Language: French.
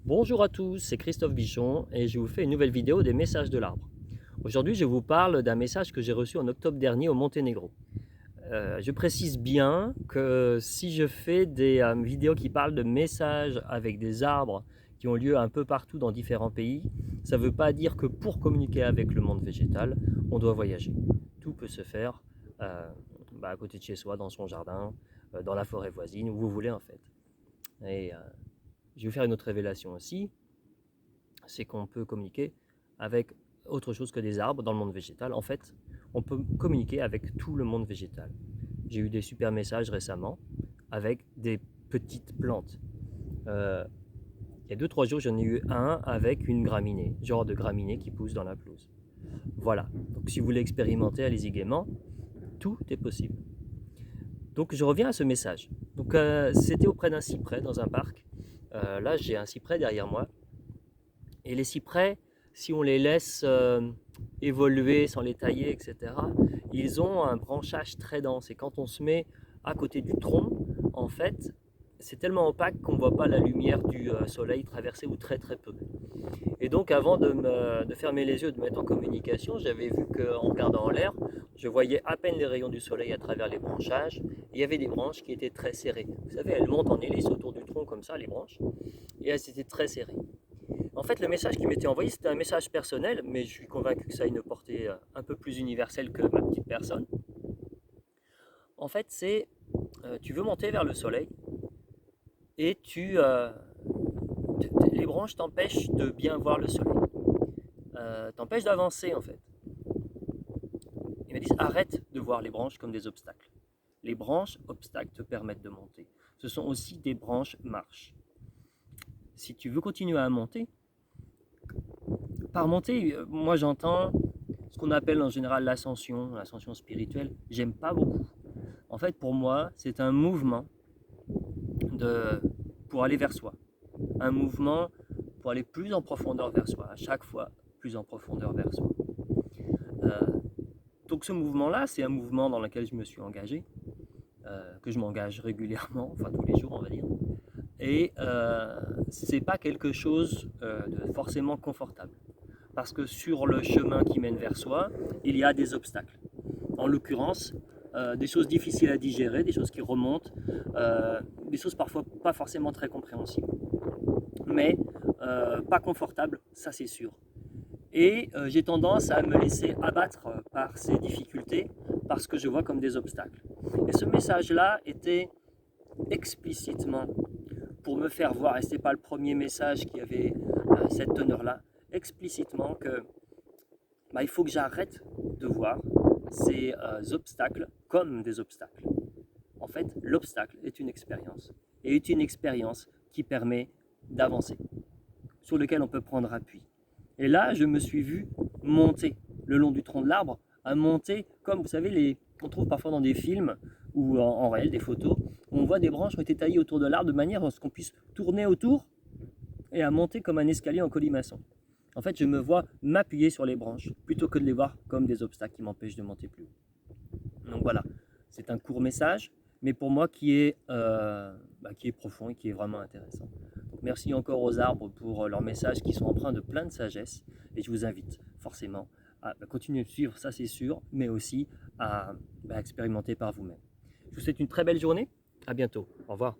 Bonjour à tous, c'est Christophe Bichon et je vous fais une nouvelle vidéo des messages de l'arbre. Aujourd'hui, je vous parle d'un message que j'ai reçu en octobre dernier au Monténégro. Je précise bien que si je fais des vidéos qui parlent de messages avec des arbres qui ont lieu un peu partout dans différents pays, ça ne veut pas dire que pour communiquer avec le monde végétal, on doit voyager. Tout peut se faire euh, à côté de chez soi, dans son jardin, dans la forêt voisine, où vous voulez en fait. Et je vais vous faire une autre révélation aussi, c'est qu'on peut communiquer avec autre chose que des arbres dans le monde végétal. En fait, on peut communiquer avec tout le monde végétal. J'ai eu des super messages récemment avec des petites plantes. Euh, il y a 2-3 jours, j'en ai eu un avec une graminée, genre de graminée qui pousse dans la pelouse. Voilà, donc si vous voulez expérimenter, allez-y gaiement, tout est possible. Donc je reviens à ce message. Donc c'était auprès d'un cyprès dans un parc. Là, j'ai un cyprès derrière moi. Et les cyprès, si on les laisse évoluer sans les tailler, etc., ils ont un branchage très dense. Et quand on se met à côté du tronc, en fait, c'est tellement opaque qu'on ne voit pas la lumière du soleil traverser ou très très peu. Et donc avant de fermer les yeux, de mettre en communication, j'avais vu qu'en regardant en l'air, je voyais à peine les rayons du soleil à travers les branchages. Il y avait des branches qui étaient très serrées. Vous savez, elles montent en hélice autour du tronc comme ça, les branches, et elles étaient très serrées. En fait, le message qui m'était envoyé, c'était un message personnel, mais je suis convaincu que ça a une portée un peu plus universelle que ma petite personne. En fait, c'est tu veux monter vers le soleil et les branches t'empêchent de bien voir le soleil, t'empêchent d'avancer en fait. Ils me disent arrête de voir les branches comme des obstacles. Les branches obstacles te permettent de monter. Ce sont aussi des branches marches. Si tu veux continuer à monter, par monter, moi j'entends ce qu'on appelle en général l'ascension spirituelle. J'aime pas beaucoup. En fait, pour moi, c'est un mouvement pour aller vers soi. Un mouvement pour aller plus en profondeur vers soi, à chaque fois plus en profondeur vers soi. Euh, donc ce mouvement-là, c'est un mouvement dans lequel je me suis engagé, que je m'engage régulièrement, enfin tous les jours on va dire. Et c'est pas quelque chose de forcément confortable. Parce que sur le chemin qui mène vers soi, il y a des obstacles. En l'occurrence, des choses difficiles à digérer, des choses qui remontent, des choses parfois pas forcément très compréhensibles, mais pas confortables, ça c'est sûr. Et j'ai tendance à me laisser abattre par ces difficultés parce que je vois comme des obstacles. Et ce message-là était explicitement pour me faire voir, et ce n'est pas le premier message qui avait cette teneur-là, explicitement que il faut que j'arrête de voir ces obstacles comme des obstacles. En fait, l'obstacle est une expérience, et est une expérience qui permet d'avancer, sur lequel on peut prendre appui. Et là, je me suis vu monter le long du tronc de l'arbre, à monter comme, vous savez, on trouve parfois dans des films ou en réel des photos, où on voit des branches qui ont été taillées autour de l'arbre de manière à ce qu'on puisse tourner autour et à monter comme un escalier en colimaçon. En fait, je me vois m'appuyer sur les branches plutôt que de les voir comme des obstacles qui m'empêchent de monter plus haut. Donc voilà, c'est un court message, mais pour moi qui est profond et qui est vraiment intéressant. Donc merci encore aux arbres pour leurs messages qui sont empreints de plein de sagesse, et je vous invite forcément à continuer de suivre, ça c'est sûr, mais aussi à expérimenter par vous-même. Je vous souhaite une très belle journée, à bientôt, au revoir.